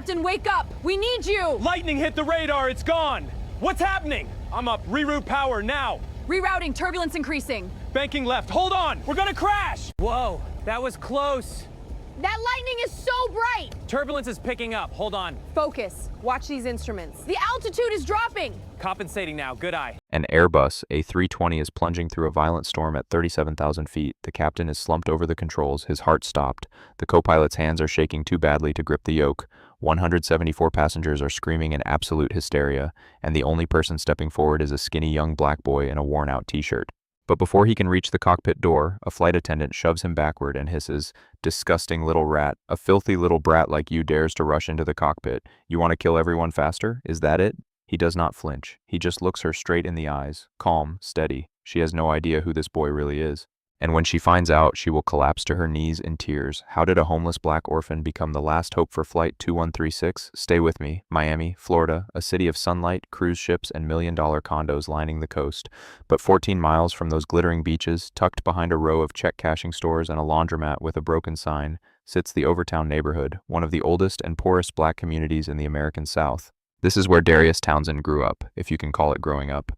Captain, wake up! We need you! Lightning hit the radar, it's gone! What's happening? I'm up, reroute power now! Rerouting, turbulence increasing. Banking left, hold on! We're gonna crash! Whoa, that was close. That lightning is so bright! Turbulence is picking up, hold on. Focus. Watch these instruments. The altitude is dropping! Compensating now, good eye. An Airbus A320 is plunging through a violent storm at 37,000 feet. The captain is slumped over the controls, his heart stopped. The co-pilot's hands are shaking too badly to grip the yoke. 174 passengers are screaming in absolute hysteria, and the only person stepping forward is a skinny young black boy in a worn-out t-shirt. But before he can reach the cockpit door, a flight attendant shoves him backward and hisses, "Disgusting little rat, a filthy little brat like you dares to rush into the cockpit. You want to kill everyone faster? Is that it?" He does not flinch. He just looks her straight in the eyes, calm, steady. She has no idea who this boy really is. And when she finds out, she will collapse to her knees in tears. How did a homeless black orphan become the last hope for Flight 2136? Stay with me. Miami, Florida, a city of sunlight, cruise ships, and million-dollar condos lining the coast. But 14 miles from those glittering beaches, tucked behind a row of check-cashing stores and a laundromat with a broken sign, sits the Overtown neighborhood, one of the oldest and poorest black communities in the American South. This is where Darius Townsend grew up, if you can call it growing up.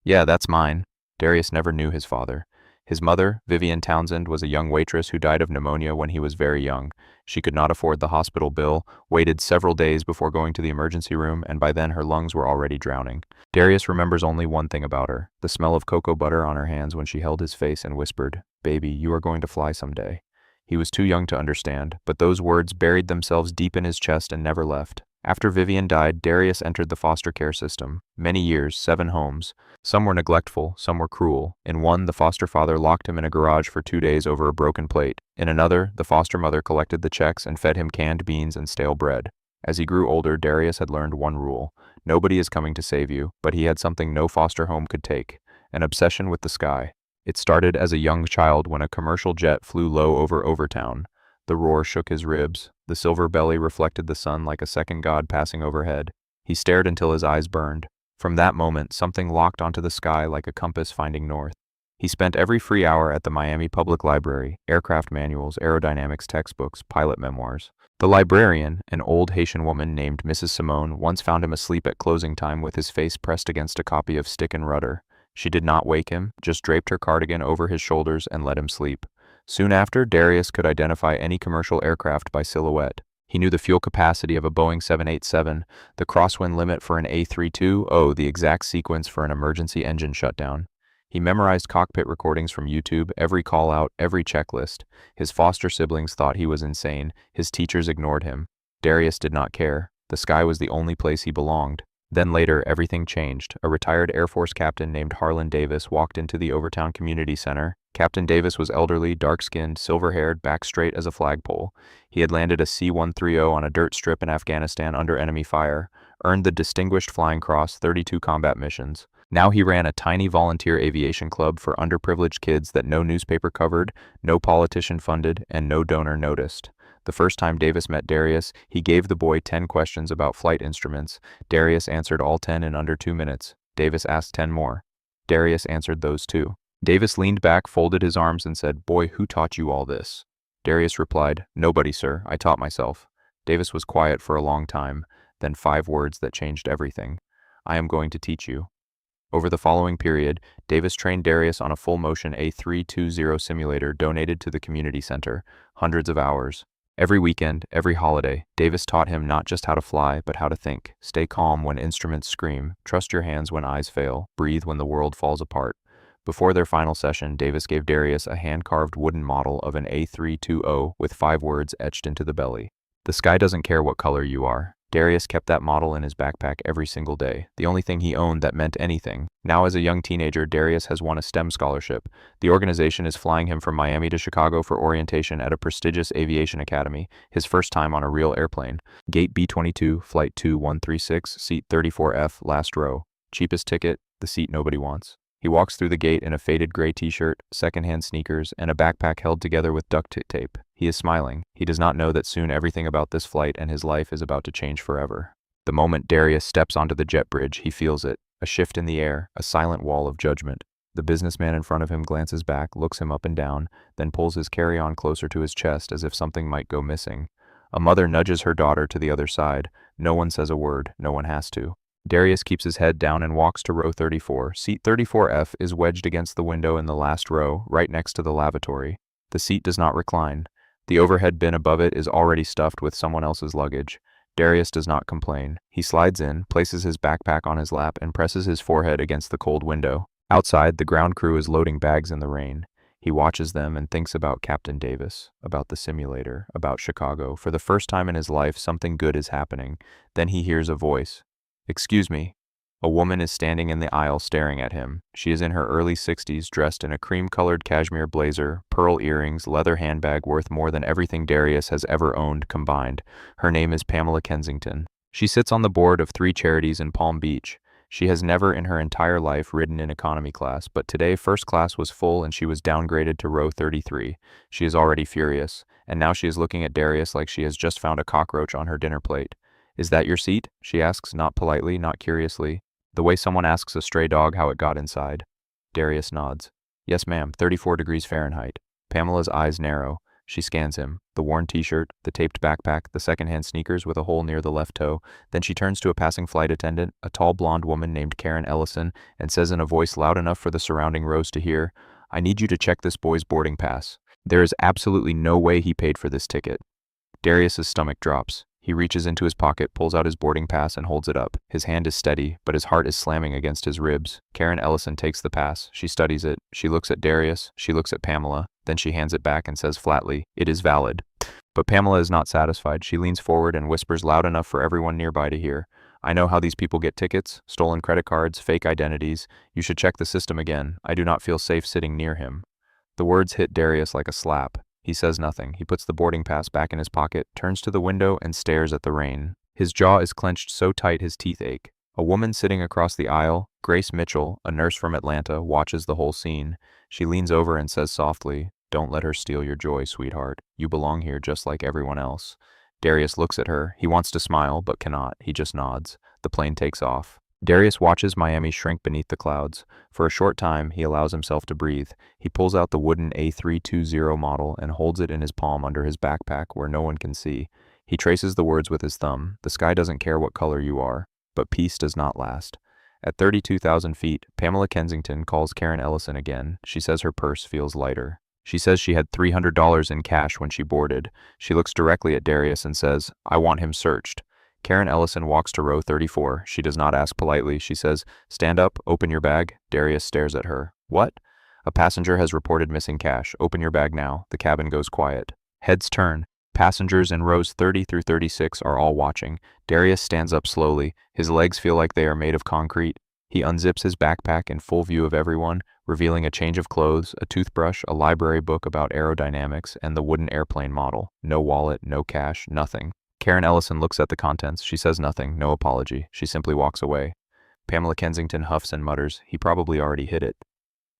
Yeah, that's mine. Darius never knew his father. His mother, Vivian Townsend, was a young waitress who died of pneumonia when he was very young. She could not afford the hospital bill, waited several days before going to the emergency room, and by then her lungs were already drowning. Darius remembers only one thing about her, the smell of cocoa butter on her hands when she held his face and whispered, "Baby, you are going to fly someday." He was too young to understand, but those words buried themselves deep in his chest and never left. After Vivian died, Darius entered the foster care system. Many years, 7 homes. Some were neglectful, some were cruel. In one, the foster father locked him in a garage for 2 days over a broken plate. In another, the foster mother collected the checks and fed him canned beans and stale bread. As he grew older, Darius had learned one rule. Nobody is coming to save you, but he had something no foster home could take. An obsession with the sky. It started as a young child when a commercial jet flew low over Overtown. The roar shook his ribs. The silver belly reflected the sun like a second god passing overhead. He stared until his eyes burned. From that moment, something locked onto the sky like a compass finding north. He spent every free hour at the Miami Public Library, aircraft manuals, aerodynamics textbooks, pilot memoirs. The librarian, an old Haitian woman named Mrs. Simone, once found him asleep at closing time with his face pressed against a copy of Stick and Rudder. She did not wake him, just draped her cardigan over his shoulders and let him sleep. Soon after, Darius could identify any commercial aircraft by silhouette. He knew the fuel capacity of a Boeing 787, the crosswind limit for an A320, the exact sequence for an emergency engine shutdown. He memorized cockpit recordings from YouTube, every call-out, every checklist. His foster siblings thought he was insane. His teachers ignored him. Darius did not care. The sky was the only place he belonged. Then later, everything changed. A retired Air Force captain named Harlan Davis walked into the Overtown Community Center. Captain Davis was elderly, dark-skinned, silver-haired, back straight as a flagpole. He had landed a C-130 on a dirt strip in Afghanistan under enemy fire, earned the Distinguished Flying Cross, 32 combat missions. Now he ran a tiny volunteer aviation club for underprivileged kids that no newspaper covered, no politician funded, and no donor noticed. The first time Davis met Darius, he gave the boy 10 questions about flight instruments. Darius answered all 10 in under 2 minutes. Davis asked 10 more. Darius answered those too. Davis leaned back, folded his arms, and said, "Boy, who taught you all this?" Darius replied, "Nobody, sir. I taught myself." Davis was quiet for a long time, then 5 words that changed everything. "I am going to teach you." Over the following period, Davis trained Darius on a full-motion A320 simulator donated to the community center, hundreds of hours. Every weekend, every holiday, Davis taught him not just how to fly, but how to think. Stay calm when instruments scream, trust your hands when eyes fail, breathe when the world falls apart. Before their final session, Davis gave Darius a hand-carved wooden model of an A320 with 5 words etched into the belly. "The sky doesn't care what color you are." Darius kept that model in his backpack every single day, the only thing he owned that meant anything. Now as a young teenager, Darius has won a STEM scholarship. The organization is flying him from Miami to Chicago for orientation at a prestigious aviation academy, his first time on a real airplane. Gate B22, Flight 2136, Seat 34F, last row. Cheapest ticket, the seat nobody wants. He walks through the gate in a faded gray t-shirt, secondhand sneakers, and a backpack held together with duct tape. He is smiling. He does not know that soon everything about this flight and his life is about to change forever. The moment Darius steps onto the jet bridge, he feels it. A shift in the air, a silent wall of judgment. The businessman in front of him glances back, looks him up and down, then pulls his carry-on closer to his chest as if something might go missing. A mother nudges her daughter to the other side. No one says a word, no one has to. Darius keeps his head down and walks to row 34. Seat 34F is wedged against the window in the last row, right next to the lavatory. The seat does not recline. The overhead bin above it is already stuffed with someone else's luggage. Darius does not complain. He slides in, places his backpack on his lap, and presses his forehead against the cold window. Outside, the ground crew is loading bags in the rain. He watches them and thinks about Captain Davis, about the simulator, about Chicago. For the first time in his life, something good is happening. Then he hears a voice. "Excuse me." A woman is standing in the aisle staring at him. She is in her early 60s, dressed in a cream-colored cashmere blazer, pearl earrings, leather handbag worth more than everything Darius has ever owned combined. Her name is Pamela Kensington. She sits on the board of 3 charities in Palm Beach. She has never in her entire life ridden in economy class, but today first class was full and she was downgraded to row 33. She is already furious, and now she is looking at Darius like she has just found a cockroach on her dinner plate. "Is that your seat?" she asks, not politely, not curiously. The way someone asks a stray dog how it got inside. Darius nods. "Yes, ma'am, 34 degrees Fahrenheit." Pamela's eyes narrow. She scans him. The worn t-shirt, the taped backpack, the second-hand sneakers with a hole near the left toe. Then she turns to a passing flight attendant, a tall blonde woman named Karen Ellison, and says in a voice loud enough for the surrounding rows to hear, "I need you to check this boy's boarding pass. There is absolutely no way he paid for this ticket." Darius's stomach drops. He reaches into his pocket, pulls out his boarding pass, and holds it up. His hand is steady, but his heart is slamming against his ribs. Karen Ellison takes the pass. She studies it. She looks at Darius. She looks at Pamela. Then she hands it back and says flatly, "It is valid." But Pamela is not satisfied. She leans forward and whispers loud enough for everyone nearby to hear, "I know how these people get tickets, stolen credit cards, fake identities. You should check the system again. I do not feel safe sitting near him." The words hit Darius like a slap. He says nothing. He puts the boarding pass back in his pocket, turns to the window, and stares at the rain. His jaw is clenched so tight his teeth ache. A woman sitting across the aisle, Grace Mitchell, a nurse from Atlanta, watches the whole scene. She leans over and says softly, "Don't let her steal your joy, sweetheart. You belong here just like everyone else." Darius looks at her. He wants to smile, but cannot. He just nods. The plane takes off. Darius watches Miami shrink beneath the clouds. For a short time, he allows himself to breathe. He pulls out the wooden A320 model and holds it in his palm under his backpack where no one can see. He traces the words with his thumb. "The sky doesn't care what color you are, but peace does not last." At 32,000 feet, Pamela Kensington calls Karen Ellison again. She says her purse feels lighter. She says she had $300 in cash when she boarded. She looks directly at Darius and says, "I want him searched." Karen Ellison walks to row 34. She does not ask politely. She says, "Stand up, open your bag." Darius stares at her. "What?" "A passenger has reported missing cash. Open your bag now." The cabin goes quiet. Heads turn. Passengers in rows 30 through 36 are all watching. Darius stands up slowly. His legs feel like they are made of concrete. He unzips his backpack in full view of everyone, revealing a change of clothes, a toothbrush, a library book about aerodynamics, and the wooden airplane model. No wallet, no cash, nothing. Karen Ellison looks at the contents. She says nothing, no apology. She simply walks away. Pamela Kensington huffs and mutters, "He probably already hid it."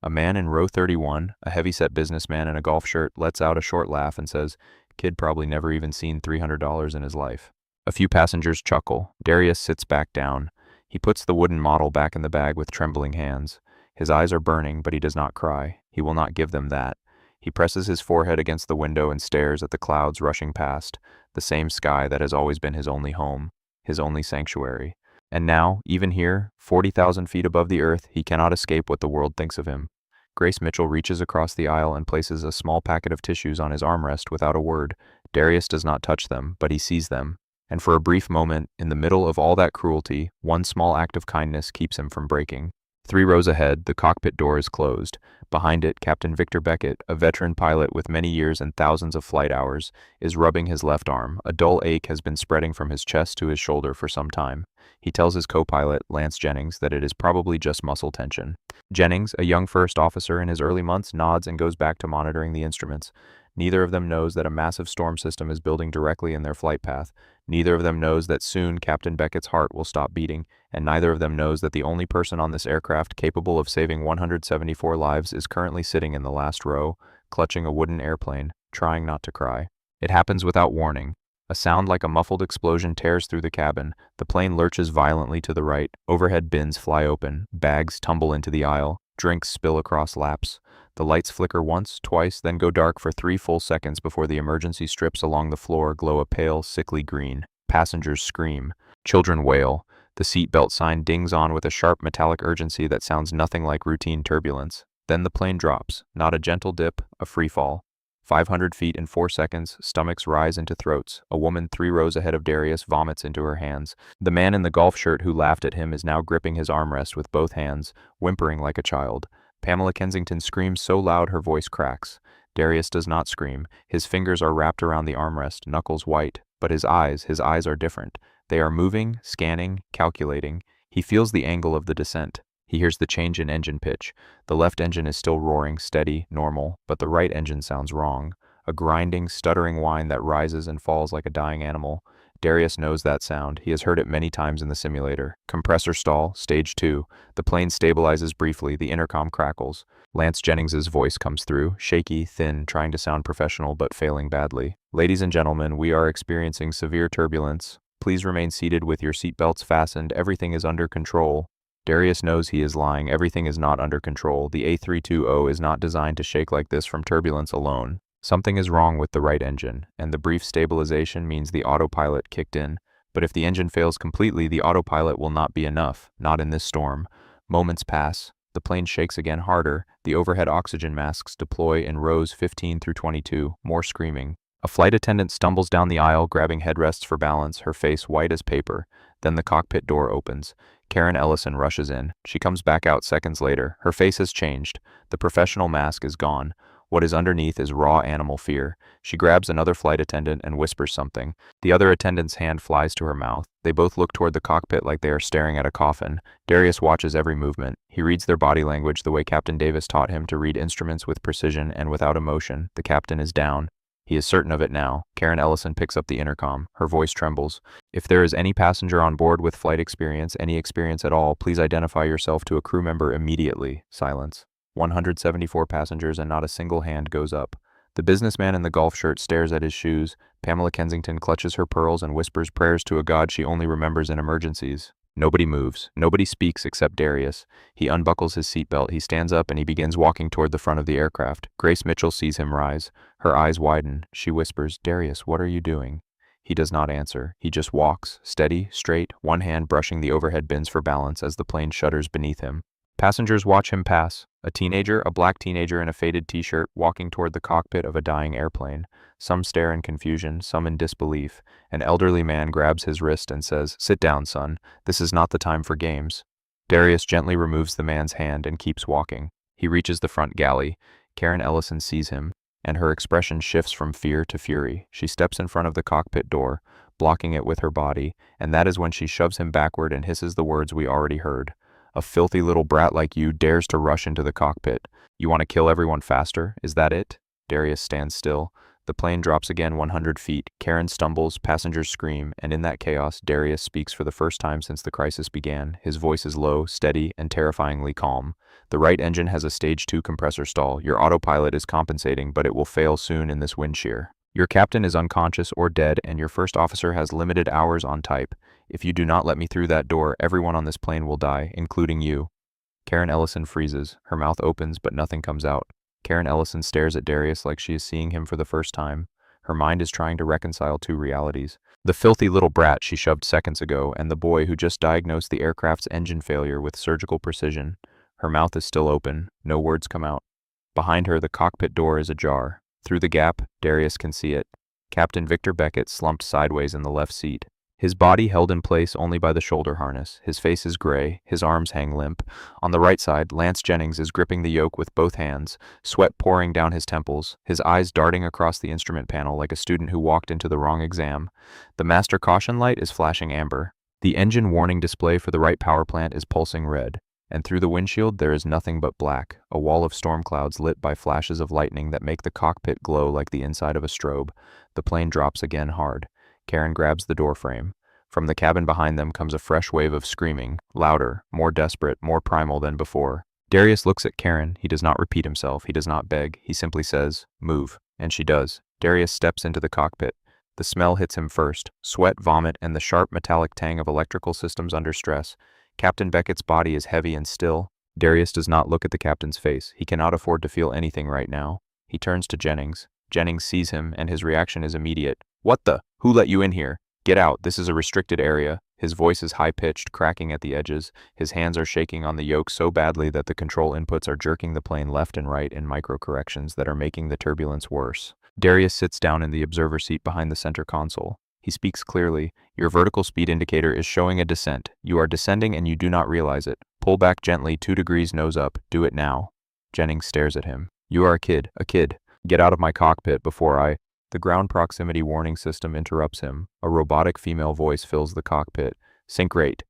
A man in row 31, a heavy-set businessman in a golf shirt, lets out a short laugh and says, "Kid probably never even seen $300 in his life." A few passengers chuckle. Darius sits back down. He puts the wooden model back in the bag with trembling hands. His eyes are burning, but he does not cry. He will not give them that. He presses his forehead against the window and stares at the clouds rushing past, the same sky that has always been his only home, his only sanctuary. And now, even here, 40,000 feet above the earth, he cannot escape what the world thinks of him. Grace Mitchell reaches across the aisle and places a small packet of tissues on his armrest without a word. Darius does not touch them, but he sees them. And for a brief moment, in the middle of all that cruelty, one small act of kindness keeps him from breaking. 3 rows ahead, the cockpit door is closed. Behind it, Captain Victor Beckett, a veteran pilot with many years and thousands of flight hours, is rubbing his left arm. A dull ache has been spreading from his chest to his shoulder for some time. He tells his co-pilot, Lance Jennings, that it is probably just muscle tension. Jennings, a young first officer in his early months, nods and goes back to monitoring the instruments. Neither of them knows that a massive storm system is building directly in their flight path. Neither of them knows that soon Captain Beckett's heart will stop beating, and neither of them knows that the only person on this aircraft capable of saving 174 lives is currently sitting in the last row, clutching a wooden airplane, trying not to cry. It happens without warning. A sound like a muffled explosion tears through the cabin. The plane lurches violently to the right. Overhead bins fly open. Bags tumble into the aisle. Drinks spill across laps. The lights flicker once, twice, then go dark for 3 full seconds before the emergency strips along the floor glow a pale, sickly green. Passengers scream. Children wail. The seatbelt sign dings on with a sharp metallic urgency that sounds nothing like routine turbulence. Then the plane drops. Not a gentle dip, a free fall. 500 feet in 4 seconds, stomachs rise into throats. A woman 3 rows ahead of Darius vomits into her hands. The man in the golf shirt who laughed at him is now gripping his armrest with both hands, whimpering like a child. Pamela Kensington screams so loud her voice cracks. Darius does not scream. His fingers are wrapped around the armrest, knuckles white. But his eyes are different. They are moving, scanning, calculating. He feels the angle of the descent. He hears the change in engine pitch. The left engine is still roaring, steady, normal, but the right engine sounds wrong. A grinding, stuttering whine that rises and falls like a dying animal. Darius knows that sound. He has heard it many times in the simulator. Compressor stall, stage 2. The plane stabilizes briefly, the intercom crackles. Lance Jennings's voice comes through, shaky, thin, trying to sound professional but failing badly. Ladies and gentlemen, we are experiencing severe turbulence. Please remain seated with your seatbelts fastened. Everything is under control. Darius knows he is lying. Everything is not under control. The A320 is not designed to shake like this from turbulence alone. Something is wrong with the right engine, and the brief stabilization means the autopilot kicked in. But if the engine fails completely, the autopilot will not be enough, not in this storm. Moments pass. The plane shakes again harder. The overhead oxygen masks deploy in rows 15 through 22, more screaming. A flight attendant stumbles down the aisle, grabbing headrests for balance, her face white as paper. Then the cockpit door opens. Karen Ellison rushes in. She comes back out seconds later. Her face has changed. The professional mask is gone. What is underneath is raw animal fear. She grabs another flight attendant and whispers something. The other attendant's hand flies to her mouth. They both look toward the cockpit like they are staring at a coffin. Darius watches every movement. He reads their body language the way Captain Davis taught him to read instruments with precision and without emotion. The captain is down. He is certain of it now. Karen Ellison picks up the intercom. Her voice trembles. If there is any passenger on board with flight experience, any experience at all, please identify yourself to a crew member immediately. Silence. 174 passengers and not a single hand goes up. The businessman in the golf shirt stares at his shoes. Pamela Kensington clutches her pearls and whispers prayers to a god she only remembers in emergencies. Nobody moves. Nobody speaks except Darius. He unbuckles his seatbelt. He stands up and he begins walking toward the front of the aircraft. Grace Mitchell sees him rise. Her eyes widen. She whispers, "Darius, what are you doing?" He does not answer. He just walks, steady, straight, one hand brushing the overhead bins for balance as the plane shudders beneath him. Passengers watch him pass. A teenager, a black teenager in a faded t-shirt, walking toward the cockpit of a dying airplane. Some stare in confusion, some in disbelief. An elderly man grabs his wrist and says, "Sit down, son. This is not the time for games." Darius gently removes the man's hand and keeps walking. He reaches the front galley. Karen Ellison sees him, and her expression shifts from fear to fury. She steps in front of the cockpit door, blocking it with her body, and that is when she shoves him backward and hisses the words we already heard. "A filthy little brat like you dares to rush into the cockpit. You want to kill everyone faster? Is that it?" Darius stands still. The plane drops again 100 feet. Karen stumbles, passengers scream, and in that chaos, Darius speaks for the first time since the crisis began. His voice is low, steady, and terrifyingly calm. "The right engine has a stage 2 compressor stall. Your autopilot is compensating, but it will fail soon in this wind shear. Your captain is unconscious or dead, and your first officer has limited hours on type. If you do not let me through that door, everyone on this plane will die, including you." Karen Ellison freezes. Her mouth opens, but nothing comes out. Karen Ellison stares at Darius like she is seeing him for the first time. Her mind is trying to reconcile two realities. The filthy little brat she shoved seconds ago, and the boy who just diagnosed the aircraft's engine failure with surgical precision. Her mouth is still open. No words come out. Behind her, the cockpit door is ajar. Through the gap, Darius can see it. Captain Victor Beckett slumped sideways in the left seat. His body held in place only by the shoulder harness. His face is gray. His arms hang limp. On the right side, Lance Jennings is gripping the yoke with both hands, sweat pouring down his temples, his eyes darting across the instrument panel like a student who walked into the wrong exam. The master caution light is flashing amber. The engine warning display for the right power plant is pulsing red. And through the windshield there is nothing but black, a wall of storm clouds lit by flashes of lightning that make the cockpit glow like the inside of a strobe. The plane drops again hard. Karen grabs the door frame. From the cabin behind them comes a fresh wave of screaming, louder, more desperate, more primal than before. Darius looks at Karen. He does not repeat himself. He does not beg. He simply says, "Move." And she does. Darius steps into the cockpit. The smell hits him first. Sweat, vomit, and the sharp metallic tang of electrical systems under stress. Captain Beckett's body is heavy and still. Darius does not look at the captain's face. He cannot afford to feel anything right now. He turns to Jennings. Jennings sees him, and his reaction is immediate. "What the? Who let you in here? Get out, this is a restricted area." His voice is high-pitched, cracking at the edges. His hands are shaking on the yoke so badly that the control inputs are jerking the plane left and right in micro-corrections that are making the turbulence worse. Darius sits down in the observer seat behind the center console. He speaks clearly. "Your vertical speed indicator is showing a descent. You are descending and you do not realize it. Pull back gently 2 degrees nose up. Do it now." Jennings stares at him. "You are a kid. Get out of my cockpit before I—" The ground proximity warning system interrupts him. A robotic female voice fills the cockpit. Sync rate.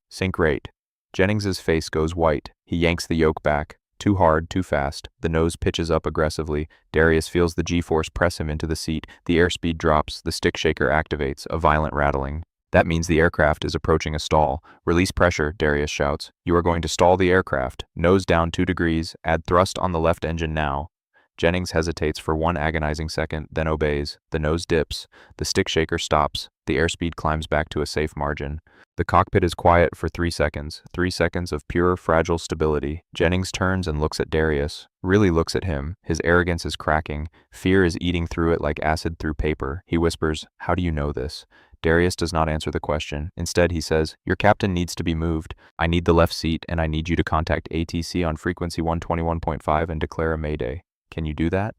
Jennings's face goes white. He yanks the yoke back. Too hard, too fast. The nose pitches up aggressively. Darius feels the G-force press him into the seat. The airspeed drops. The stick shaker activates, a violent rattling. That means the aircraft is approaching a stall. "Release pressure," Darius shouts. "You are going to stall the aircraft. Nose down 2 degrees. Add thrust on the left engine now." Jennings hesitates for 1 agonizing second, then obeys. The nose dips. The stick shaker stops. The airspeed climbs back to a safe margin. The cockpit is quiet for 3 seconds. 3 seconds of pure, fragile stability. Jennings turns and looks at Darius. Really looks at him. His arrogance is cracking. Fear is eating through it like acid through paper. He whispers, "How do you know this?" Darius does not answer the question. Instead, he says, "Your captain needs to be moved. I need the left seat, and I need you to contact ATC on frequency 121.5 and declare a mayday. Can you do that?"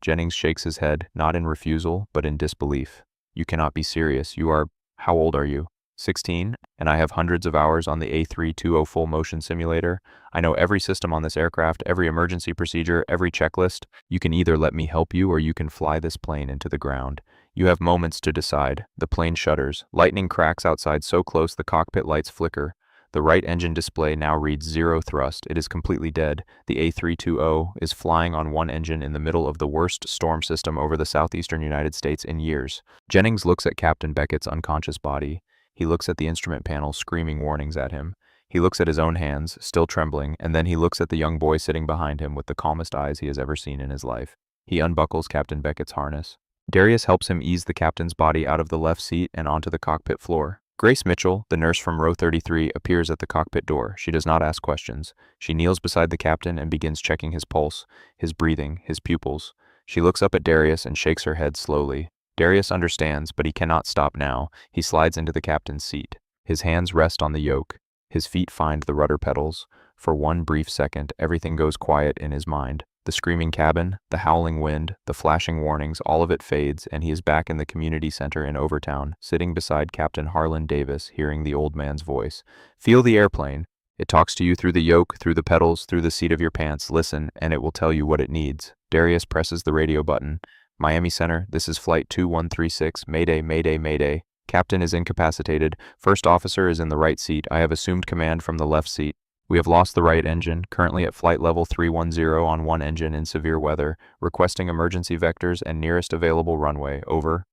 Jennings shakes his head, not in refusal, but in disbelief. "You cannot be serious. You are— How old are you?" 16, and I have hundreds of hours on the A320 full motion simulator. I know every system on this aircraft, every emergency procedure, every checklist. You can either let me help you or you can fly this plane into the ground. You have moments to decide." The plane shudders. Lightning cracks outside so close the cockpit lights flicker. The right engine display now reads 0 thrust. It is completely dead. The A320 is flying on one engine in the middle of the worst storm system over the southeastern United States in years. Jennings looks at Captain Beckett's unconscious body. He looks at the instrument panel, screaming warnings at him. He looks at his own hands, still trembling, and then he looks at the young boy sitting behind him with the calmest eyes he has ever seen in his life. He unbuckles Captain Beckett's harness. Darius helps him ease the captain's body out of the left seat and onto the cockpit floor. Grace Mitchell, the nurse from row 33, appears at the cockpit door. She does not ask questions. She kneels beside the captain and begins checking his pulse, his breathing, his pupils. She looks up at Darius and shakes her head slowly. Darius understands, but he cannot stop now. He slides into the captain's seat. His hands rest on the yoke. His feet find the rudder pedals. For 1 brief second, everything goes quiet in his mind. The screaming cabin, the howling wind, the flashing warnings, all of it fades, and he is back in the community center in Overtown, sitting beside Captain Harlan Davis, hearing the old man's voice. "Feel the airplane. It talks to you through the yoke, through the pedals, through the seat of your pants. Listen, and it will tell you what it needs." Darius presses the radio button. "Miami Center, this is Flight 2136, Mayday, Mayday, Mayday. Captain is incapacitated. First officer is in the right seat. I have assumed command from the left seat. We have lost the right engine, currently at flight level 310 on one engine in severe weather, requesting emergency vectors and nearest available runway, over."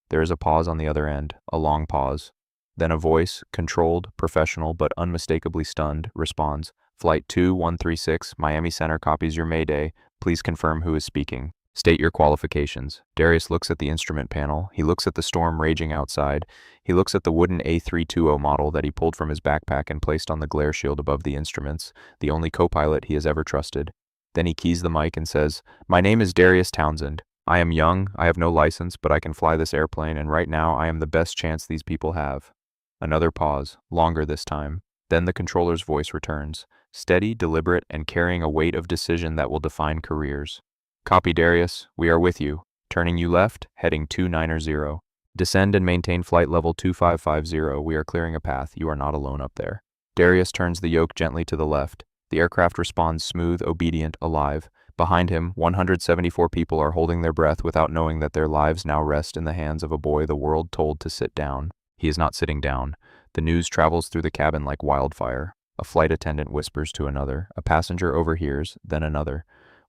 There is a pause on the other end, a long pause. Then a voice, controlled, professional, but unmistakably stunned, responds, "Flight 2136, Miami Center copies your Mayday. Please confirm who is speaking. State your qualifications." Darius looks at the instrument panel. He looks at the storm raging outside. He looks at the wooden A320 model that he pulled from his backpack and placed on the glare shield above the instruments, the only co-pilot he has ever trusted. Then he keys the mic and says, "My name is Darius Townsend. I am young, I have no license, but I can fly this airplane, and right now I am the best chance these people have." Another pause, longer this time. Then the controller's voice returns, steady, deliberate, and carrying a weight of decision that will define careers. "Copy, Darius. We are with you. Turning you left, heading 290. Descend and maintain flight level 2550. We are clearing a path. You are not alone up there." Darius turns the yoke gently to the left. The aircraft responds smooth, obedient, alive. Behind him, 174 people are holding their breath without knowing that their lives now rest in the hands of a boy the world told to sit down. He is not sitting down. The news travels through the cabin like wildfire. A flight attendant whispers to another. A passenger overhears, then another.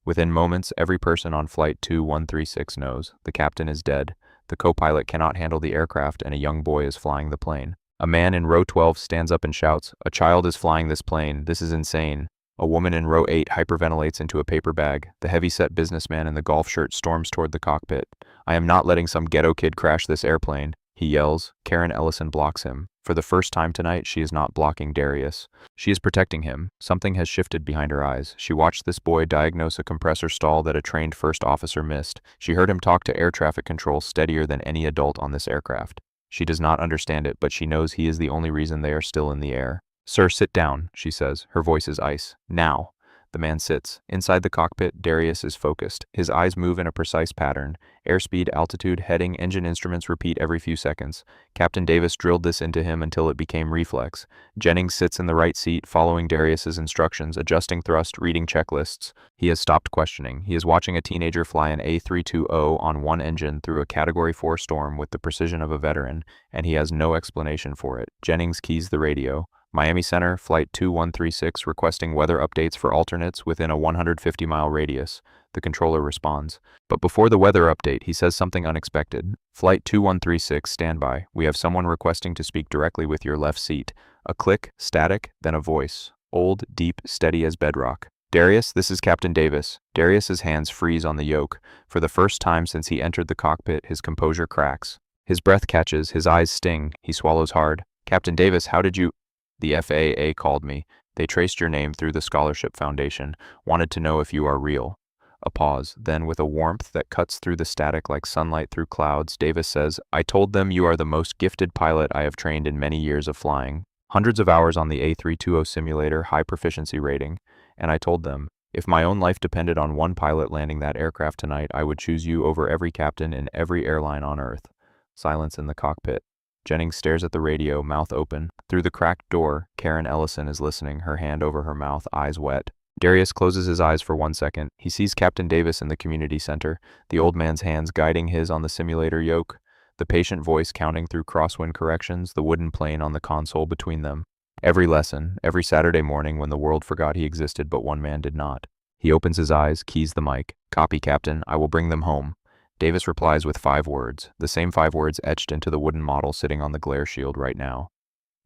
Within moments, every person on Flight 2136 knows. The captain is dead. The co-pilot cannot handle the aircraft, and a young boy is flying the plane. A man in row 12 stands up and shouts, "A child is flying this plane. This is insane." A woman in row 8 hyperventilates into a paper bag. The heavy-set businessman in the golf shirt storms toward the cockpit. "I am not letting some ghetto kid crash this airplane." he yells. Karen Ellison blocks him. For the first time tonight, she is not blocking Darius. She is protecting him. Something has shifted behind her eyes. She watched this boy diagnose a compressor stall that a trained first officer missed. She heard him talk to air traffic control steadier than any adult on this aircraft. She does not understand it, but she knows he is the only reason they are still in the air. "Sir, sit down," she says. Her voice is ice. "Now." The man sits. Inside the cockpit, Darius is focused. His eyes move in a precise pattern. Airspeed, altitude, heading, engine instruments repeat every few seconds. Captain Davis drilled this into him until it became reflex. Jennings sits in the right seat, following Darius's instructions, adjusting thrust, reading checklists. He has stopped questioning. He is watching a teenager fly an A320 on one engine through a Category 4 storm with the precision of a veteran, and he has no explanation for it. Jennings keys the radio. Miami Center, Flight 2136, requesting weather updates for alternates within a 150-mile radius. The controller responds. But before the weather update, he says something unexpected. "Flight 2136, standby. We have someone requesting to speak directly with your left seat." A click, static, then a voice. Old, deep, steady as bedrock. "Darius, this is Captain Davis." Darius's hands freeze on the yoke. For the first time since he entered the cockpit, his composure cracks. His breath catches, his eyes sting. He swallows hard. "Captain Davis, how did you—" "The FAA called me. They traced your name through the Scholarship Foundation. Wanted to know if you are real." A pause. Then, with a warmth that cuts through the static like sunlight through clouds, Davis says, "I told them you are the most gifted pilot I have trained in many years of flying. Hundreds of hours on the A320 simulator, high proficiency rating. And I told them, if my own life depended on one pilot landing that aircraft tonight, I would choose you over every captain in every airline on Earth." Silence in the cockpit. Jennings stares at the radio, mouth open. Through the cracked door, Karen Ellison is listening, her hand over her mouth, eyes wet. Darius closes his eyes for 1 second. He sees Captain Davis in the community center, the old man's hands guiding his on the simulator yoke, the patient voice counting through crosswind corrections, the wooden plane on the console between them. Every lesson, every Saturday morning when the world forgot he existed but one man did not. He opens his eyes, keys the mic. "Copy, Captain. I will bring them home." Davis replies with 5 words, the same 5 words etched into the wooden model sitting on the glare shield right now.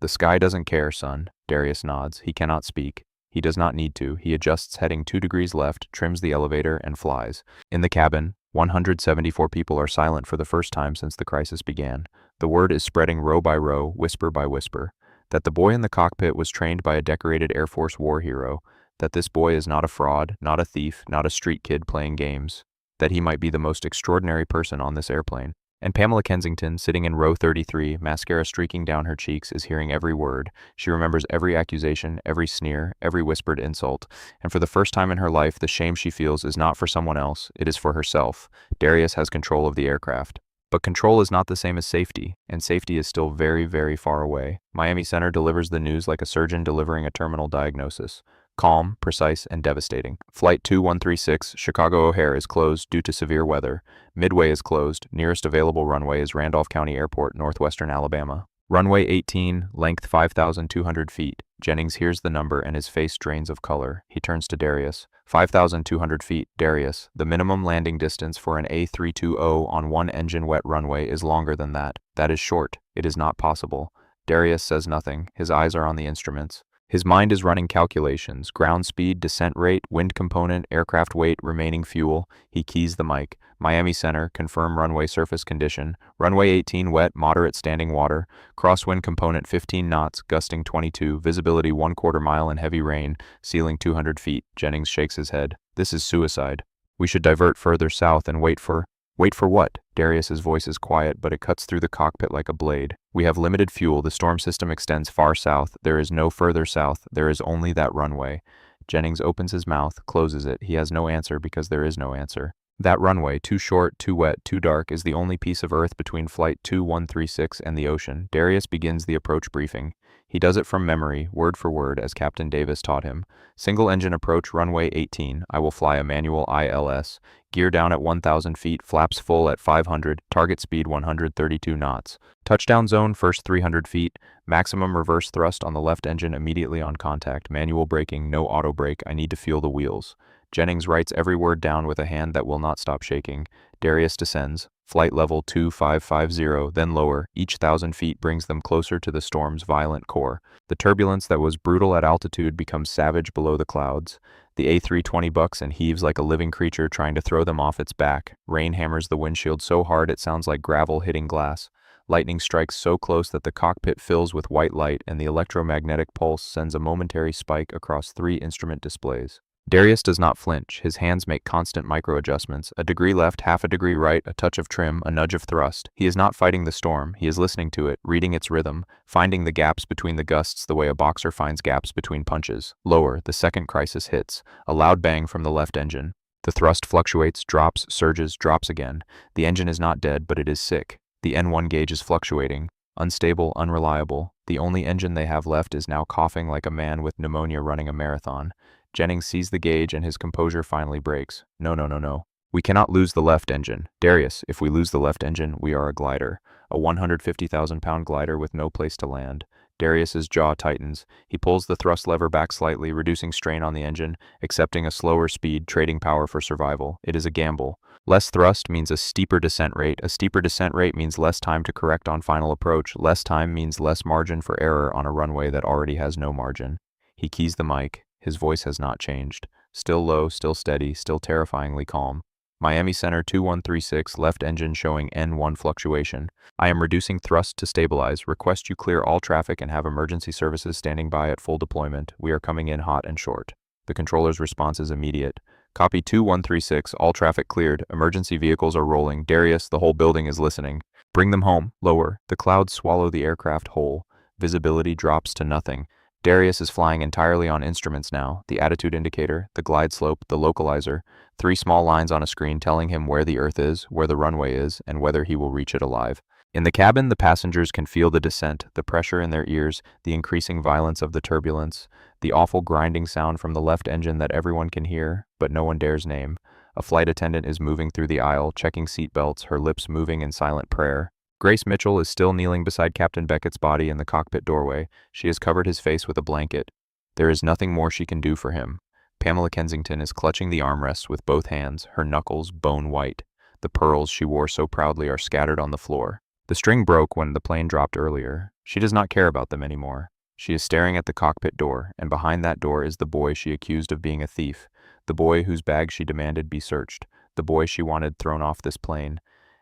"The sky doesn't care, son." Darius nods. He cannot speak. He does not need to. He adjusts heading 2 degrees left, trims the elevator, and flies. In the cabin, 174 people are silent for the first time since the crisis began. The word is spreading row by row, whisper by whisper, that the boy in the cockpit was trained by a decorated Air Force war hero, that this boy is not a fraud, not a thief, not a street kid playing games, that he might be the most extraordinary person on this airplane. And Pamela Kensington, sitting in row 33, mascara streaking down her cheeks, is hearing every word. She remembers every accusation, every sneer, every whispered insult. And for the first time in her life, the shame she feels is not for someone else, it is for herself. Darius has control of the aircraft. But control is not the same as safety, and safety is still very, very far away. Miami Center delivers the news like a surgeon delivering a terminal diagnosis. Calm, precise, and devastating. Flight 2136, Chicago O'Hare is closed due to severe weather. Midway is closed. Nearest available runway is Randolph County Airport, northwestern Alabama. Runway 18, length 5,200 feet. Jennings hears the number and his face drains of color. He turns to Darius. 5,200 feet, Darius. The minimum landing distance for an A320 on one engine wet runway is longer than that. That is short. It is not possible. Darius says nothing. His eyes are on the instruments. His mind is running calculations, ground speed, descent rate, wind component, aircraft weight, remaining fuel. He keys the mic. Miami Center, confirm runway surface condition. Runway 18 wet, moderate standing water. Crosswind component 15 knots, gusting 22, visibility 1/4 mile and heavy rain, ceiling 200 feet. Jennings shakes his head. This is suicide. We should divert further south and wait for... Wait for what? Darius's voice is quiet, but it cuts through the cockpit like a blade. We have limited fuel. The storm system extends far south. There is no further south. There is only that runway. Jennings opens his mouth, closes it. He has no answer because there is no answer. That runway, too short, too wet, too dark, is the only piece of Earth between Flight 2136 and the ocean. Darius begins the approach briefing. He does it from memory, word for word, as Captain Davis taught him. Single engine approach runway 18. I will fly a manual ILS. Gear down at 1,000 feet, flaps full at 500, target speed 132 knots. Touchdown zone first 300 feet, maximum reverse thrust on the left engine immediately on contact, manual braking, no auto brake, I need to feel the wheels. Jennings writes every word down with a hand that will not stop shaking. Darius descends. Flight level 2550, then lower. Each 1,000 feet brings them closer to the storm's violent core. The turbulence that was brutal at altitude becomes savage below the clouds. The A320 bucks and heaves like a living creature trying to throw them off its back. Rain hammers the windshield so hard it sounds like gravel hitting glass. Lightning strikes so close that the cockpit fills with white light and the electromagnetic pulse sends a momentary spike across 3 instrument displays. Darius does not flinch. His hands make constant micro-adjustments. A degree left, half a degree right, a touch of trim, a nudge of thrust. He is not fighting the storm. He is listening to it, reading its rhythm, finding the gaps between the gusts the way a boxer finds gaps between punches. Lower, the second crisis hits. A loud bang from the left engine. The thrust fluctuates, drops, surges, drops again. The engine is not dead, but it is sick. The N1 gauge is fluctuating. Unstable, unreliable. The only engine they have left is now coughing like a man with pneumonia running a marathon. Jennings sees the gauge and his composure finally breaks. No, no, no, no. We cannot lose the left engine. Darius, if we lose the left engine, we are a glider. A 150,000-pound glider with no place to land. Darius's jaw tightens. He pulls the thrust lever back slightly, reducing strain on the engine, accepting a slower speed, trading power for survival. It is a gamble. Less thrust means a steeper descent rate. A steeper descent rate means less time to correct on final approach. Less time means less margin for error on a runway that already has no margin. He keys the mic. His voice has not changed. Still low, still steady, still terrifyingly calm. Miami Center 2136, left engine showing N1 fluctuation. I am reducing thrust to stabilize. Request you clear all traffic and have emergency services standing by at full deployment. We are coming in hot and short. The controller's response is immediate. Copy 2136, all traffic cleared. Emergency vehicles are rolling. Darius, the whole building is listening. Bring them home. Lower. The clouds swallow the aircraft whole. Visibility drops to nothing. Darius is flying entirely on instruments now, the attitude indicator, the glide slope, the localizer, 3 small lines on a screen telling him where the Earth is, where the runway is, and whether he will reach it alive. In the cabin, the passengers can feel the descent, the pressure in their ears, the increasing violence of the turbulence, the awful grinding sound from the left engine that everyone can hear, but no one dares name. A flight attendant is moving through the aisle, checking seat belts, her lips moving in silent prayer. Grace Mitchell is still kneeling beside Captain Beckett's body in the cockpit doorway. She has covered his face with a blanket. There is nothing more she can do for him. Pamela Kensington is clutching the armrests with both hands, her knuckles bone white. The pearls she wore so proudly are scattered on the floor. The string broke when the plane dropped earlier. She does not care about them anymore. She is staring at the cockpit door, and behind that door is the boy she accused of being a thief, the boy whose bag she demanded be searched, the boy she wanted thrown off this plane.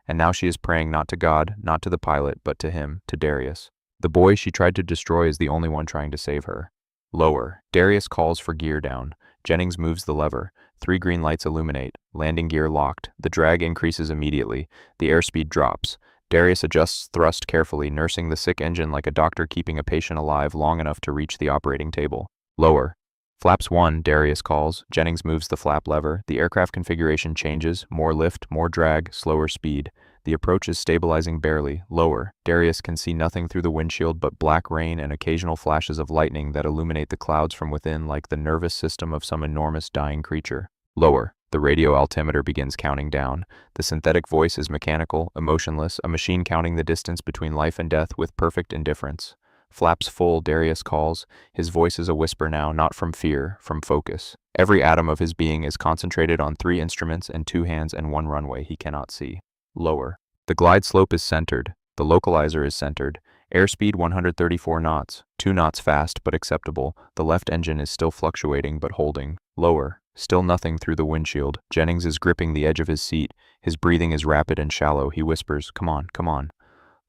And now she is praying not to God, not to the pilot, but to him, to Darius. The boy she tried to destroy is the only one trying to save her. Lower. Darius calls for gear down. Jennings moves the lever. 3 green lights illuminate. Landing gear locked. The drag increases immediately. The airspeed drops. Darius adjusts thrust carefully, nursing the sick engine like a doctor keeping a patient alive long enough to reach the operating table. Lower. Flaps 1, Darius calls. Jennings moves the flap lever. The aircraft configuration changes. More lift, more drag, slower speed. The approach is stabilizing barely. Lower. Darius can see nothing through the windshield but black rain and occasional flashes of lightning that illuminate the clouds from within like the nervous system of some enormous dying creature. Lower. The radio altimeter begins counting down. The synthetic voice is mechanical, emotionless, a machine counting the distance between life and death with perfect indifference. Flaps full, Darius calls. His voice is a whisper now, not from fear, from focus. Every atom of his being is concentrated on 3 instruments and 2 hands and 1 runway he cannot see. Lower. The glide slope is centered. The localizer is centered. Airspeed 134 knots. 2 knots fast, but acceptable. The left engine is still fluctuating, but holding. Lower. Still nothing through the windshield. Jennings is gripping the edge of his seat. His breathing is rapid and shallow. He whispers, "Come on, come on."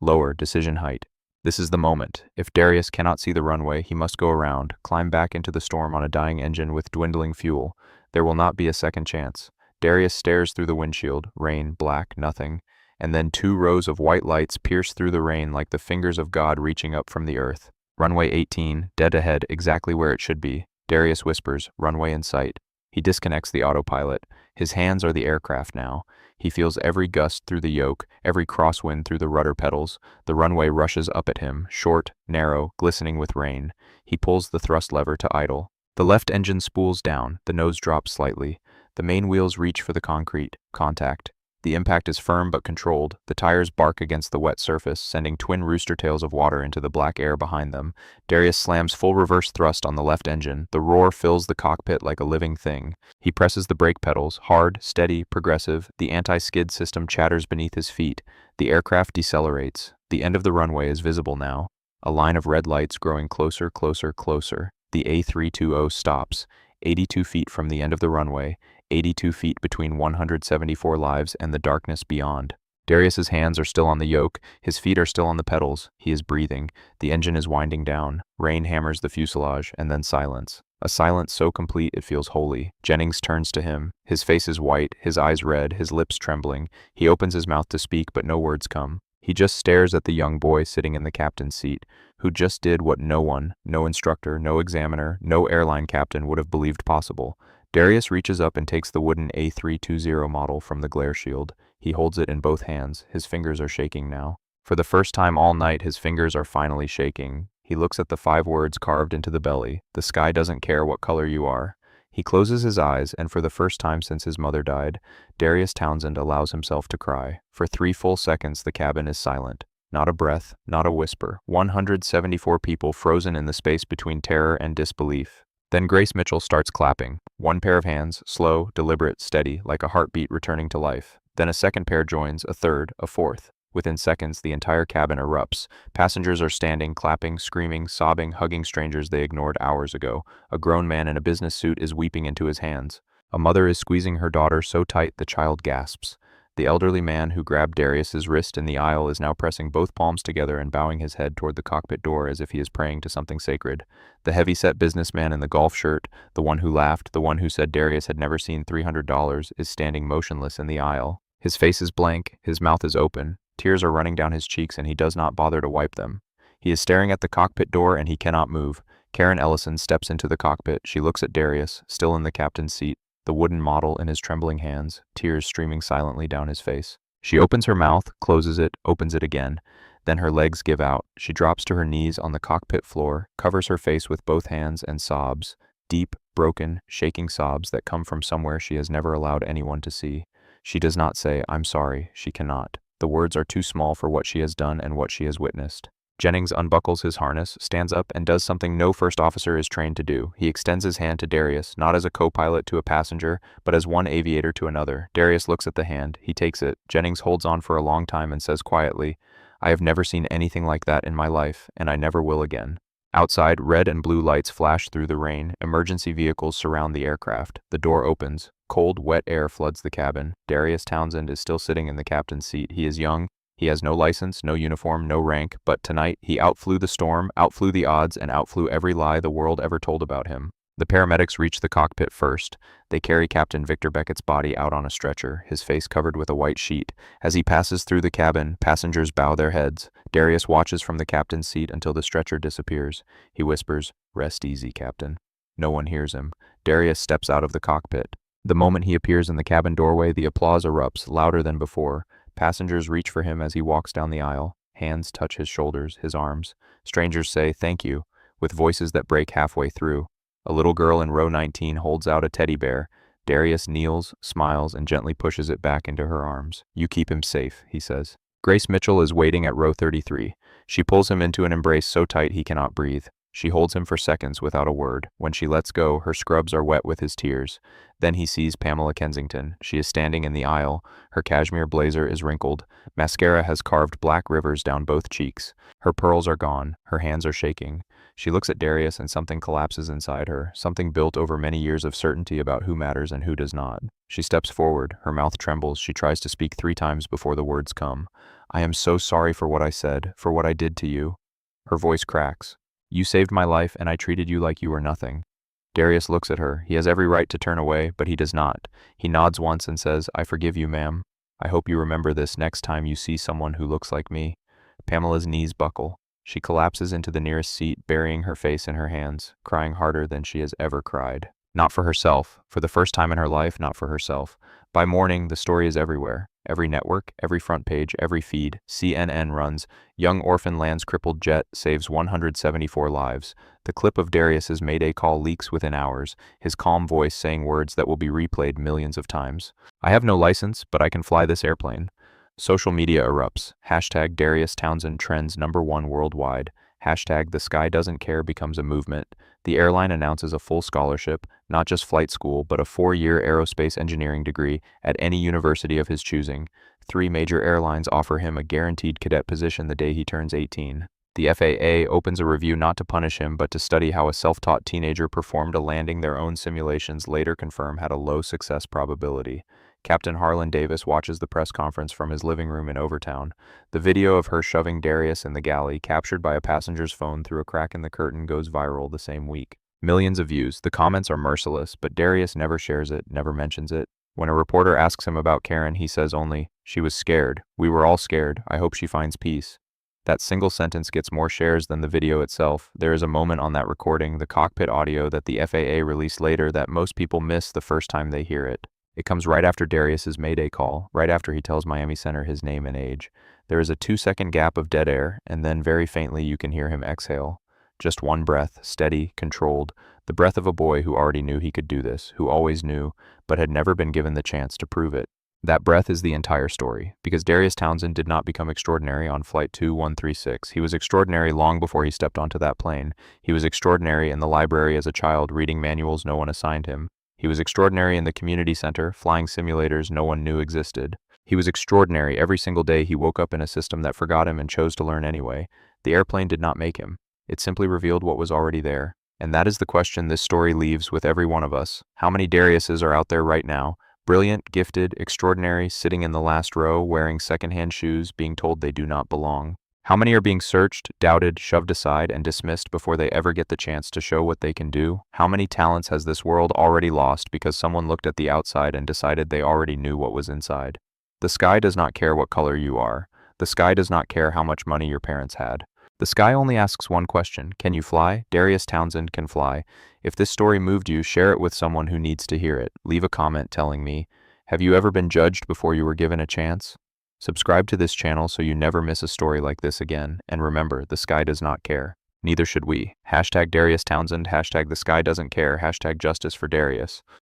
Lower. Decision height. This is the moment. If Darius cannot see the runway, he must go around, climb back into the storm on a dying engine with dwindling fuel. There will not be a second chance. Darius stares through the windshield. Rain, black, nothing. And then 2 rows of white lights pierce through the rain like the fingers of God reaching up from the earth. Runway 18, dead ahead, exactly where it should be. Darius whispers, "Runway in sight." He disconnects the autopilot. His hands are the aircraft now. He feels every gust through the yoke, every crosswind through the rudder pedals. The runway rushes up at him, short, narrow, glistening with rain. He pulls the thrust lever to idle. The left engine spools down, the nose drops slightly. The main wheels reach for the concrete. Contact. The impact is firm but controlled. The tires bark against the wet surface, sending twin rooster tails of water into the black air behind them. Darius slams full reverse thrust on the left engine. The roar fills the cockpit like a living thing. He presses the brake pedals, hard, steady, progressive. The anti-skid system chatters beneath his feet. The aircraft decelerates. The end of the runway is visible now. A line of red lights growing closer, closer, closer. The A320 stops. 82 feet from the end of the runway. 82 feet between 174 lives and the darkness beyond. Darius's hands are still on the yoke, his feet are still on the pedals, he is breathing, the engine is winding down, rain hammers the fuselage, and then silence. A silence so complete it feels holy. Jennings turns to him. His face is white, his eyes red, his lips trembling. He opens his mouth to speak, but no words come. He just stares at the young boy sitting in the captain's seat, who just did what no one, no instructor, no examiner, no airline captain would have believed possible. Darius reaches up and takes the wooden A320 model from the glare shield. He holds it in both hands. His fingers are shaking now. For the first time all night, his fingers are finally shaking. He looks at the 5 words carved into the belly. The sky doesn't care what color you are. He closes his eyes, and for the first time since his mother died, Darius Townsend allows himself to cry. For 3 full seconds, the cabin is silent. Not a breath, not a whisper. 174 people frozen in the space between terror and disbelief. Then Grace Mitchell starts clapping. One pair of hands, slow, deliberate, steady, like a heartbeat returning to life. Then a second pair joins, a third, a fourth. Within seconds, the entire cabin erupts. Passengers are standing, clapping, screaming, sobbing, hugging strangers they ignored hours ago. A grown man in a business suit is weeping into his hands. A mother is squeezing her daughter so tight the child gasps. The elderly man who grabbed Darius's wrist in the aisle is now pressing both palms together and bowing his head toward the cockpit door as if he is praying to something sacred. The heavy-set businessman in the golf shirt, the one who laughed, the one who said Darius had never seen $300, is standing motionless in the aisle. His face is blank, his mouth is open. Tears are running down his cheeks and he does not bother to wipe them. He is staring at the cockpit door and he cannot move. Karen Ellison steps into the cockpit. She looks at Darius, still in the captain's seat, the wooden model in his trembling hands, tears streaming silently down his face. She opens her mouth, closes it, opens it again. Then her legs give out. She drops to her knees on the cockpit floor, covers her face with both hands and sobs. Deep, broken, shaking sobs that come from somewhere she has never allowed anyone to see. She does not say, "I'm sorry." She cannot. The words are too small for what she has done and what she has witnessed. Jennings unbuckles his harness, stands up, and does something no first officer is trained to do. He extends his hand to Darius, not as a co-pilot to a passenger, but as one aviator to another. Darius looks at the hand. He takes it. Jennings holds on for a long time and says quietly, "I have never seen anything like that in my life, and I never will again." Outside, red and blue lights flash through the rain. Emergency vehicles surround the aircraft. The door opens. Cold, wet air floods the cabin. Darius Townsend is still sitting in the captain's seat. He is young. He has no license, no uniform, no rank, but tonight he outflew the storm, outflew the odds, and outflew every lie the world ever told about him. The paramedics reach the cockpit first. They carry Captain Victor Beckett's body out on a stretcher, his face covered with a white sheet. As he passes through the cabin, passengers bow their heads. Darius watches from the captain's seat until the stretcher disappears. He whispers, "Rest easy, Captain." No one hears him. Darius steps out of the cockpit. The moment he appears in the cabin doorway, the applause erupts, louder than before. Passengers reach for him as he walks down the aisle. Hands touch his shoulders, his arms. Strangers say, "Thank you," with voices that break halfway through. A little girl in row 19 holds out a teddy bear. Darius kneels, smiles, and gently pushes it back into her arms. "You keep him safe," he says. Grace Mitchell is waiting at row 33. She pulls him into an embrace so tight he cannot breathe. She holds him for seconds without a word. When she lets go, her scrubs are wet with his tears. Then he sees Pamela Kensington. She is standing in the aisle. Her cashmere blazer is wrinkled. Mascara has carved black rivers down both cheeks. Her pearls are gone. Her hands are shaking. She looks at Darius and something collapses inside her, something built over many years of certainty about who matters and who does not. She steps forward. Her mouth trembles. She tries to speak 3 times before the words come. "I am so sorry for what I said, for what I did to you." Her voice cracks. "You saved my life and I treated you like you were nothing." Darius looks at her. He has every right to turn away, but he does not. He nods once and says, "I forgive you, ma'am. I hope you remember this next time you see someone who looks like me." Pamela's knees buckle. She collapses into the nearest seat, burying her face in her hands, crying harder than she has ever cried. Not for herself. For the first time in her life, not for herself. By morning, the story is everywhere. Every network, every front page, every feed. CNN runs, "Young Orphan lands crippled jet, saves 174 lives." The clip of Darius's Mayday call leaks within hours, his calm voice saying words that will be replayed millions of times. "I have no license, but I can fly this airplane." Social media erupts. Hashtag Darius Townsend trends #1 worldwide. Hashtag The Sky Doesn't Care becomes a movement. The airline announces a full scholarship, not just flight school, but a 4-year aerospace engineering degree at any university of his choosing. 3 major airlines offer him a guaranteed cadet position the day he turns 18. The FAA opens a review not to punish him, but to study how a self-taught teenager performed a landing their own simulations later confirm had a low success probability. Captain Harlan Davis watches the press conference from his living room in Overtown. The video of her shoving Darius in the galley, captured by a passenger's phone through a crack in the curtain, goes viral the same week. Millions of views. The comments are merciless, but Darius never shares it, never mentions it. When a reporter asks him about Karen, he says only, "She was scared. We were all scared. I hope she finds peace." That single sentence gets more shares than the video itself. There is a moment on that recording, the cockpit audio that the FAA released later, that most people miss the first time they hear it. It comes right after Darius's Mayday call, right after he tells Miami Center his name and age. There is a 2-second gap of dead air, and then very faintly you can hear him exhale. Just one breath, steady, controlled, the breath of a boy who already knew he could do this, who always knew, but had never been given the chance to prove it. That breath is the entire story, because Darius Townsend did not become extraordinary on Flight 2136. He was extraordinary long before he stepped onto that plane. He was extraordinary in the library as a child, reading manuals no one assigned him. He was extraordinary in the community center, flying simulators no one knew existed. He was extraordinary every single day he woke up in a system that forgot him and chose to learn anyway. The airplane did not make him. It simply revealed what was already there. And that is the question this story leaves with every one of us. How many Dariuses are out there right now? Brilliant, gifted, extraordinary, sitting in the last row, wearing secondhand shoes, being told they do not belong. How many are being searched, doubted, shoved aside, and dismissed before they ever get the chance to show what they can do? How many talents has this world already lost because someone looked at the outside and decided they already knew what was inside? The sky does not care what color you are. The sky does not care how much money your parents had. The sky only asks one question: can you fly? Darius Townsend can fly. If this story moved you, share it with someone who needs to hear it. Leave a comment telling me, have you ever been judged before you were given a chance? Subscribe to this channel so you never miss a story like this again. And remember, the sky does not care. Neither should we. #Darius Townsend, #the sky doesn't care, #justice for Darius.